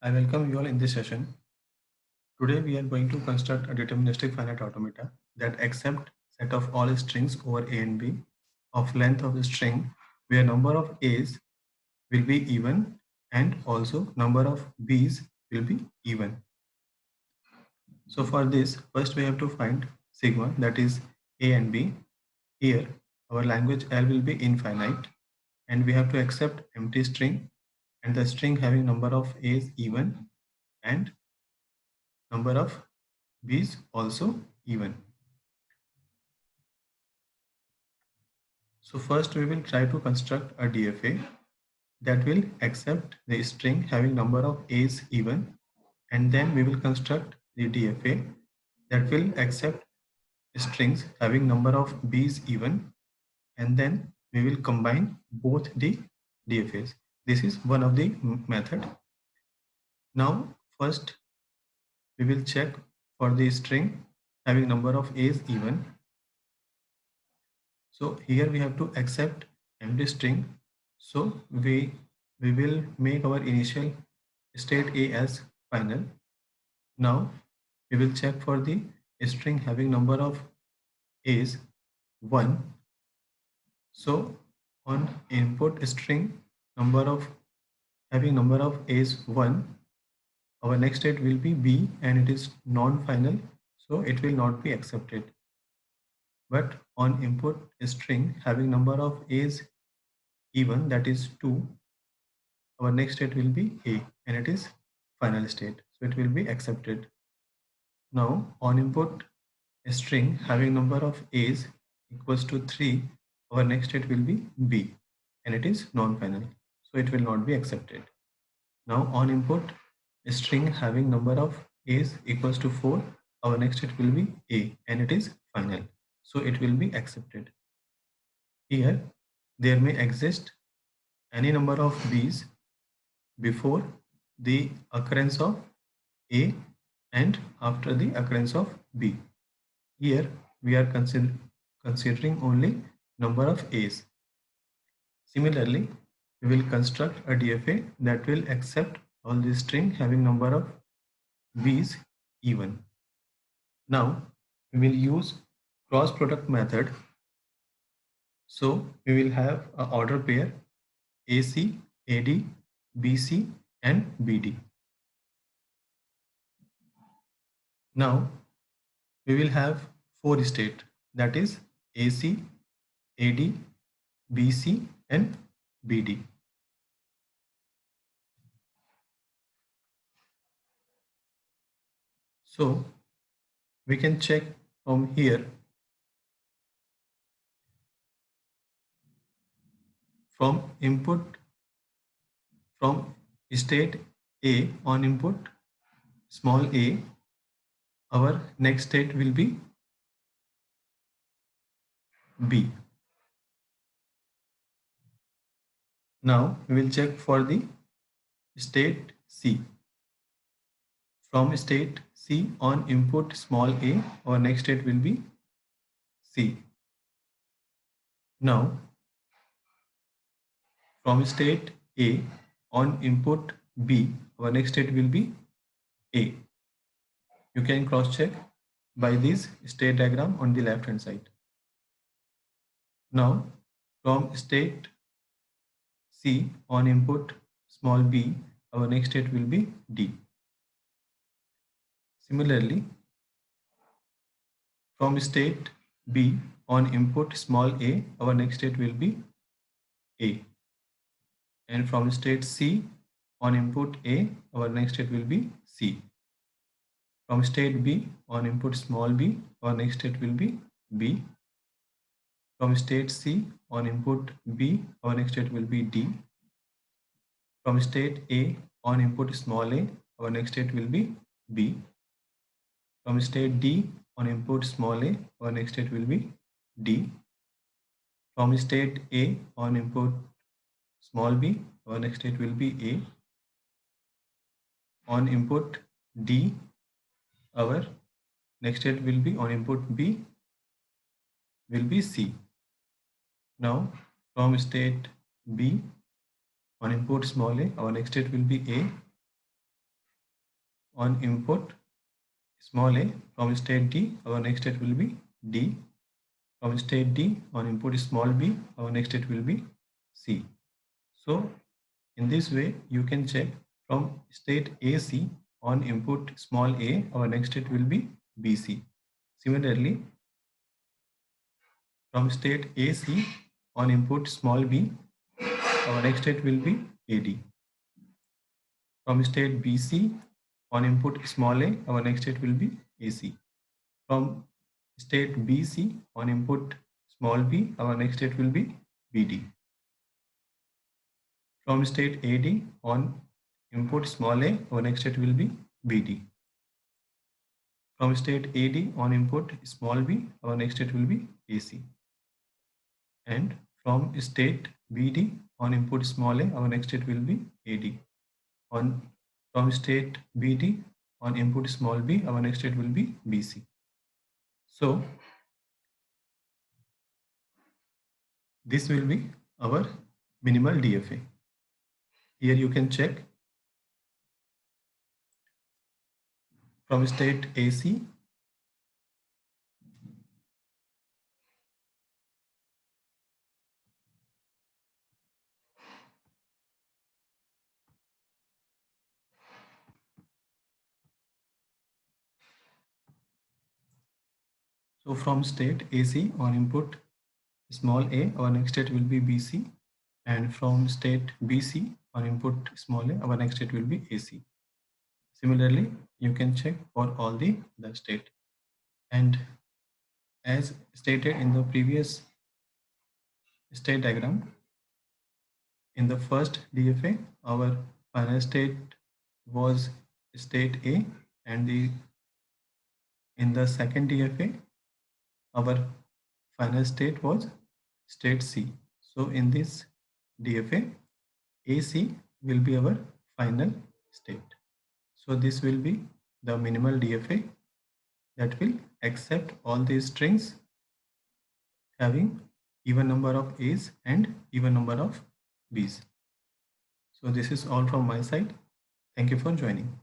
I welcome you all in this session. Today we are going to construct a deterministic finite automata that accept set of all strings over A and B of length of the string where number of A's will be even and also number of B's will be even. So for this, first we have to find sigma, that is A and B. Here our language L will be infinite and we have to accept empty string and the string having number of A's even and number of B's also even. So first we will try to construct a DFA that will accept the string having number of A's even, and then we will construct the DFA that will accept strings having number of B's even, and then we will combine both the DFAs. This is one of the method. Now first we will check for the string having number of A's even. So here we have to accept empty string. So we will make our initial state A as final. Now we will check for the string having number of A's 1. So on input string number of having number of A's 1, our next state will be B and it is non-final, so it will not be accepted. But on input string having number of A's even, that is 2, our next state will be A and it is final state, so it will be accepted. Now on input string having number of A's equals to 3, our next state will be B and it is non-final, so it will not be accepted. Now on input string having number of A's equals to 4, our next state will be A and it is final, so it will be accepted. Here there may exist any number of B's before the occurrence of A and after the occurrence of B. Here we are considering only number of A's. Similarly, we will construct a DFA that will accept all the string having number of B's even. Now we will use cross product method. So we will have an order pair AC, AD, BC and BD. Now we will have 4 states, that is AC, AD, BC and BD. So we can check from here, from input, from state A on input small a, our next state will be B. Now we will check for the state C. From state C on input small a, our next state will be C. Now from state A on input B, our next state will be A. You can cross check by this state diagram on the left hand side. Now from state C on input small b, our next state will be D. Similarly, from state B on input small a, our next state will be A. And from state C on input A, our next state will be C. From state B on input small b, our next state will be B. From state C on input B, our next state will be D. From state A on input small a, our next state will be B. From state D on input small a, our next state will be D. From state A on input small b, our next state will be A. On input D, our next state will be on input B will be C. Now from state B on input small a, our next state will be A. on input small a. From state D, our next state will be D. From state D on input small b, our next state will be C. So in this way, you can check from state AC on input small a, our next state will be BC. Similarly, from state AC on input small b, our next state will be AD. From state BC on input small a, our next state will be AC. From state BC on input small b, our next state will be BD. From state AD on input small a, our next state will be BD. From state AD on input small b, our next state will be AC. And from state BD on input small a, our next state will be AD. From state BD on input small b, our next state will be BC. So this will be our minimal DFA. Here you can check from state AC So from state AC on input small a, our next state will be BC, and from state BC on input small a, our next state will be AC. Similarly, you can check for all the other state. And as stated in the previous state diagram, in the first DFA, our final state was state A, and in the second DFA, our final state was state C. So in this DFA, AC will be our final state. So this will be the minimal DFA that will accept all these strings having even number of A's and even number of B's. So this is all from my side. Thank you for joining.